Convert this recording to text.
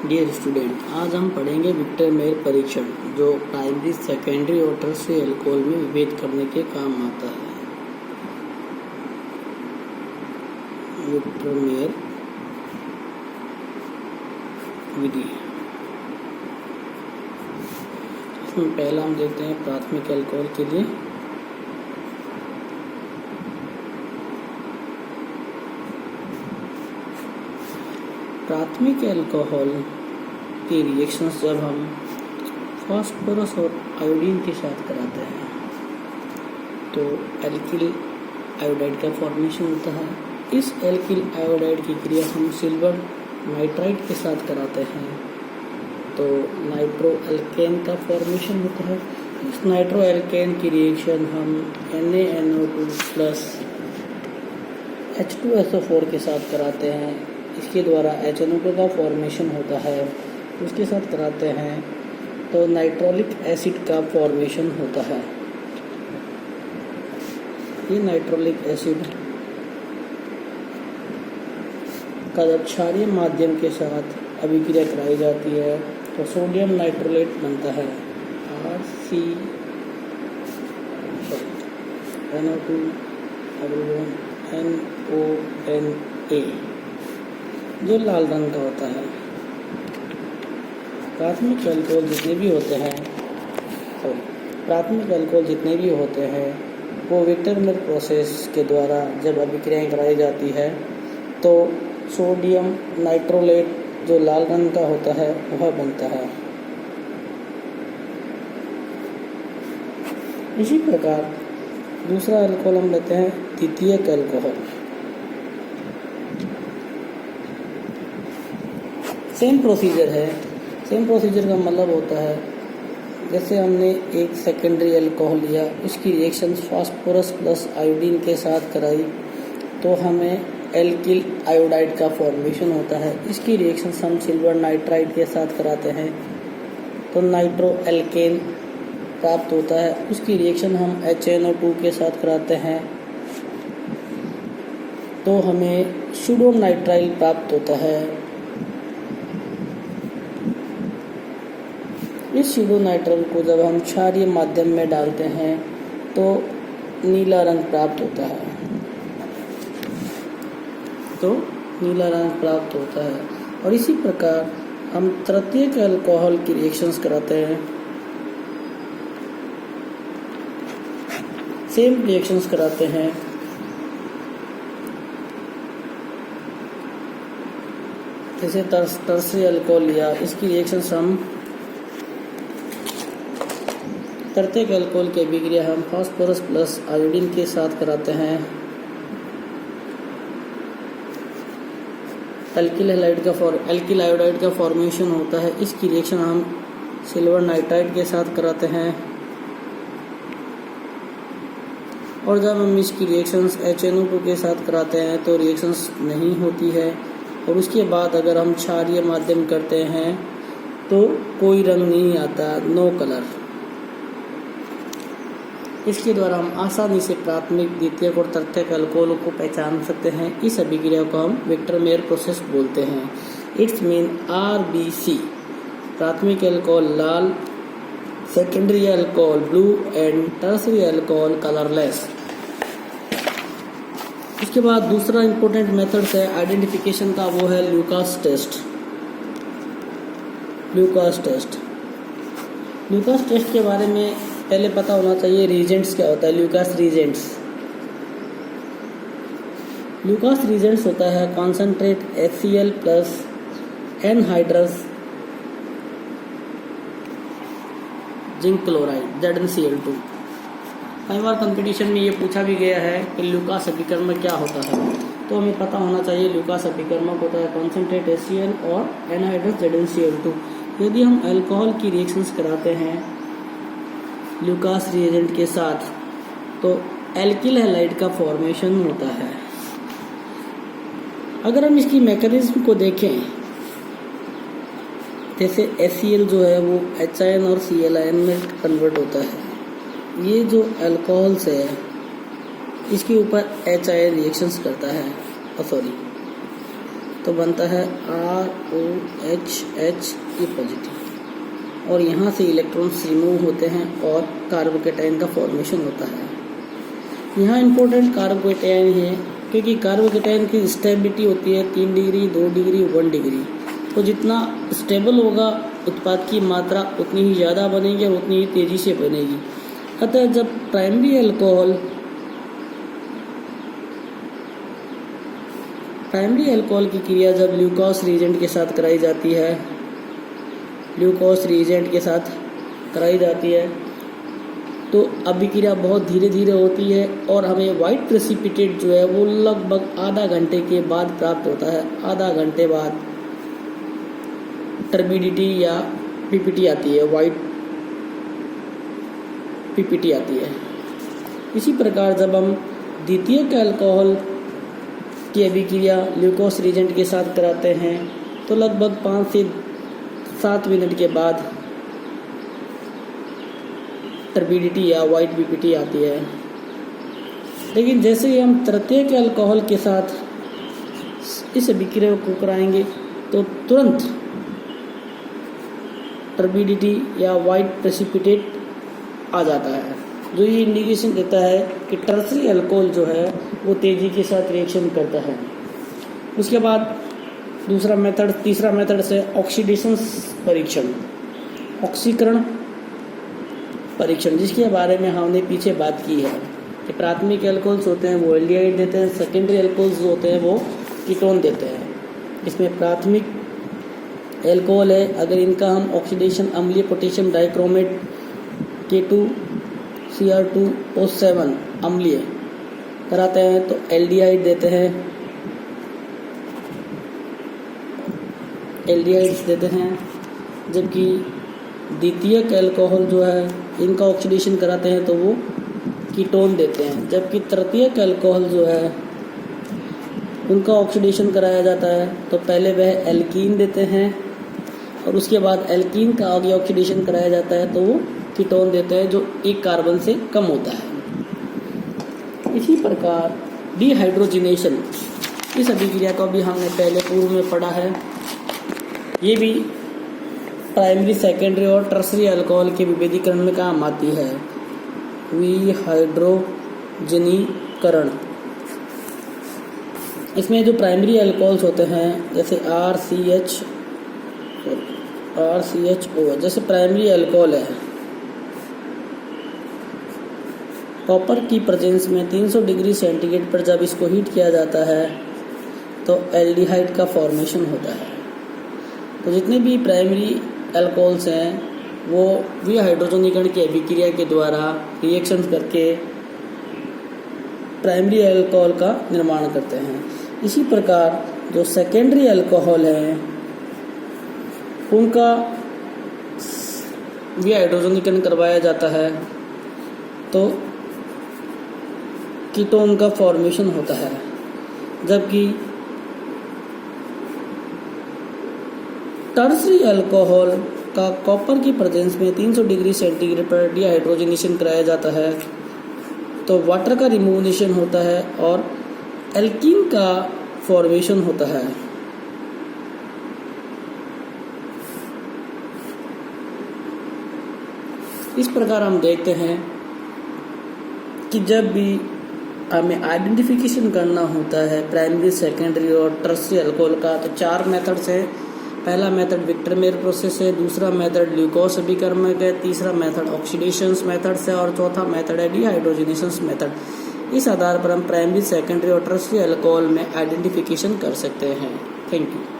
Dear student, आज हम पढ़ेंगे विक्टर मेयर परीक्षण जो प्राइमरी, सेकेंडरी और टर्शियरी अल्कोहल में विभेद करने के काम आता है। विक्टर मेयर विधि। इसमें पहला हम देखते हैं प्राथमिक अल्कोहल के लिए। प्राथमिक अल्कोहल के रिएक्शंस जब हम फास्फोरस और आयोडीन के साथ कराते हैं तो एल्किल आयोडाइड का फॉर्मेशन होता है। इस एल्किल आयोडाइड की क्रिया हम सिल्वर नाइट्राइड के साथ कराते हैं तो नाइट्रो एल्केन का फॉर्मेशन होता है। इस नाइट्रो एल्केन की रिएक्शन हम NaNO2 प्लस H2SO4 के साथ कराते हैं। इसके द्वारा HNO2 का फॉर्मेशन होता है। उसके साथ कराते हैं तो नाइट्रोलिक एसिड का फॉर्मेशन होता है। ये नाइट्रोलिक एसिड का जब क्षारीय माध्यम के साथ अभिक्रिया कराई जाती है तो सोडियम नाइट्रोलेट बनता है NO2 जो लाल रंग का होता है। प्राथमिक अल्कोहल जितने भी होते हैं वो विक्टर मेयर प्रोसेस के द्वारा जब अभिक्रियाएं कराई जाती है तो सोडियम नाइट्रोलेट जो लाल रंग का होता है वह बनता है। इसी प्रकार दूसरा अल्कोहल हम लेते हैं द्वितीयक अल्कोहल। सेम प्रोसीजर का मतलब होता है जैसे हमने एक सेकेंडरी अल्कोहल लिया, उसकी रिएक्शन फास्फोरस प्लस आयोडीन के साथ कराई तो हमें एल्किल आयोडाइड का फॉर्मेशन होता है। इसकी रिएक्शन हम सिल्वर नाइट्राइड के साथ कराते हैं तो नाइट्रो एल्केन प्राप्त होता है। उसकी रिएक्शन हम HNO2 के साथ कराते हैं तो हमें सूडो नाइट्राइल प्राप्त होता है। इस सूडो नाइट्राइल को जब हम क्षारीय माध्यम में डालते हैं तो नीला रंग प्राप्त होता है। और इसी प्रकार हम तृतीयक अल्कोहल की रिएक्शंस कराते हैं। सेम रिएक्शंस कराते हैं। जैसे टर्शियरी अल्कोहल लिया, इसकी रिएक्शंस हम तृतीयक अल्कोहल की अभिक्रिया हम फास्फोरस प्लस आयोडीन के साथ कराते हैं। एल्किल आयोडाइड का फॉर्मेशन होता है। इसकी रिएक्शन हम सिल्वर नाइट्राइड के साथ कराते हैं और जब हम इसकी रिएक्शंस HNO2 के साथ कराते हैं तो रिएक्शंस नहीं होती है। और उसके बाद अगर हम क्षारीय माध्यम करते हैं तो कोई रंग नहीं आता, नो कलर। इसके द्वारा हम आसानी से प्राथमिक, द्वितीयक और तृतीयक अल्कोहल को पहचान सकते हैं। इस अभिक्रिया को हम विक्टर मेयर प्रोसेस बोलते हैं। It's mean RBC। प्राथमिक alcohol Lal, secondary alcohol blue and tertiary alcohol colourless. इसके बाद दूसरा इंपॉर्टेंट मेथड है आइडेंटिफिकेशन का, वो है ल्यूकास टेस्ट के बारे में पहले पता होना चाहिए। रीजेंट्स क्या होता है? ल्यूकास रीजेंट्स होता है concentrate HCl plus anhydrous zinc chloride ZnCl2। कई बार कंपटीशन में ये पूछा भी गया है कि ल्यूकास अभिकर्मक क्या होता है, तो हमें पता होना चाहिए ल्यूकास अभिकर्मक होता है कॉन्सेंट्रेट HCl और एनहाइड्रस ZnCl2। यदि हम अल्कोहल की रिएक्शंस कराते हैं ल्यूकास रिएजेंट के साथ तो एल्किल हैलाइड का फॉर्मेशन होता है। अगर हम इसकी मैकेनिज्म को देखें, जैसे HCl जो है वो HIN और ClIn में कन्वर्ट होता है। ये जो अल्कोहल्स है इसके ऊपर HIN रिएक्शंस करता है, तो तो बनता है ROHHE पॉजिटिव, और यहाँ से इलेक्ट्रॉन्स रिमूव होते हैं और कार्बोकेटाइन का फॉर्मेशन होता है। यहाँ इम्पोर्टेंट कार्बोकेटाइन है, क्योंकि कार्बोकेटाइन की स्टेबिलिटी होती है 3 डिग्री, 2 डिग्री, 1 डिग्री। तो जितना स्टेबल होगा उत्पाद की मात्रा उतनी ही ज़्यादा बनेगी और उतनी ही तेज़ी से बनेगी। अतः जब प्राइमरी अल्कोहल की क्रिया जब ल्यूकोस रिएजेंट के साथ कराई जाती है तो अभिक्रिया बहुत धीरे धीरे होती है और हमें वाइट प्रेसिपिटेट जो है वो लगभग आधा घंटे के बाद प्राप्त होता है। आधा घंटे बाद टर्बिडिटी या पीपीटी आती है, वाइट पीपीटी आती है। इसी प्रकार जब हम द्वितीयक अल्कोहल की अभिक्रिया ल्यूकोस रिएजेंट के साथ कराते हैं तो लगभग 5 से 7 मिनट के बाद टर्बिडिटी या वाइट पीपीटी आती है। लेकिन जैसे ही हम तृतीयक अल्कोहल के साथ इस अभिक्रिया को कराएंगे तो तुरंत टर्बिडिटी या वाइट प्रेसिपिटेट आ जाता है, जो ये इंडिकेशन देता है कि टर्सरी अल्कोहल जो है वो तेज़ी के साथ रिएक्शन करता है। उसके बाद तीसरा मेथड से ऑक्सीडेशन परीक्षण, ऑक्सीकरण परीक्षण, जिसके बारे में हमने पीछे बात की है कि प्राथमिक अल्कोहल्स होते हैं वो एल्डिहाइड देते हैं, सेकेंडरी अल्कोहल्स जो होते हैं वो कीटोन देते हैं। इसमें प्राथमिक अल्कोहल है, अगर इनका हम ऑक्सीडेशन अम्लीय पोटेशियम डाइक्रोमेट K2Cr2O7 अम्लीय कराते हैं तो एल्डिहाइड देते हैं, जबकि द्वितीयक अल्कोहल जो है इनका ऑक्सीडेशन कराते हैं तो वो कीटोन देते हैं, जबकि तृतीयक अल्कोहल जो है उनका ऑक्सीडेशन कराया जाता है तो पहले वह एल्कीन देते हैं और उसके बाद एल्कीन का आगे ऑक्सीडेशन कराया जाता है तो वो कीटोन देते हैं जो 1 कार्बन से कम होता है। इसी प्रकार डिहाइड्रोजिनेशन, इस अभिक्रिया को भी हमने पहले पूर्व में पढ़ा है। ये भी प्राइमरी, सेकेंडरी और टर्सरी अल्कोहल के विभेदीकरण में काम आती है। विहाइड्रोजनीकरण, इसमें जो प्राइमरी अल्कोहल्स होते हैं जैसे RCHO, जैसे प्राइमरी अल्कोहल है, कॉपर की प्रेजेंस में 300 डिग्री सेंटीग्रेड पर जब इसको हीट किया जाता है तो एल्डिहाइड का फॉर्मेशन होता है। तो जितने भी प्राइमरी अल्कोहल्स हैं वो विहाइड्रोजनीकरण की अभिक्रिया के द्वारा रिएक्शन करके प्राइमरी अल्कोहल का निर्माण करते हैं। इसी प्रकार जो सेकेंडरी अल्कोहल हैं उनका विहाइड्रोजनीकरण करवाया जाता है तो कीटोन का फॉर्मेशन होता है, जबकि टर्सरी अल्कोहल का कॉपर की प्रेजेंस में 300 डिग्री सेंटीग्रेड पर डिहाइड्रोजनेशन कराया जाता है तो वाटर का रिमूवनेशन होता है और एल्कीन का फॉर्मेशन होता है। इस प्रकार हम देखते हैं कि जब भी हमें आइडेंटिफिकेशन करना होता है प्राइमरी, सेकेंडरी और टर्सरी अल्कोहल का तो 4 मेथड्स हैं। पहला मेथड विक्टरमेयर प्रोसेस है, दूसरा मेथड ग्लूकोज अभिकर्मक है, तीसरा मेथड ऑक्सीडेशन मेथड्स है और चौथा मेथड है डिहाइड्रोजनेशन मेथड। इस आधार पर हम प्राइमरी, सेकेंडरी और टर्सरी अल्कोहल में आइडेंटिफिकेशन कर सकते हैं। Thank you.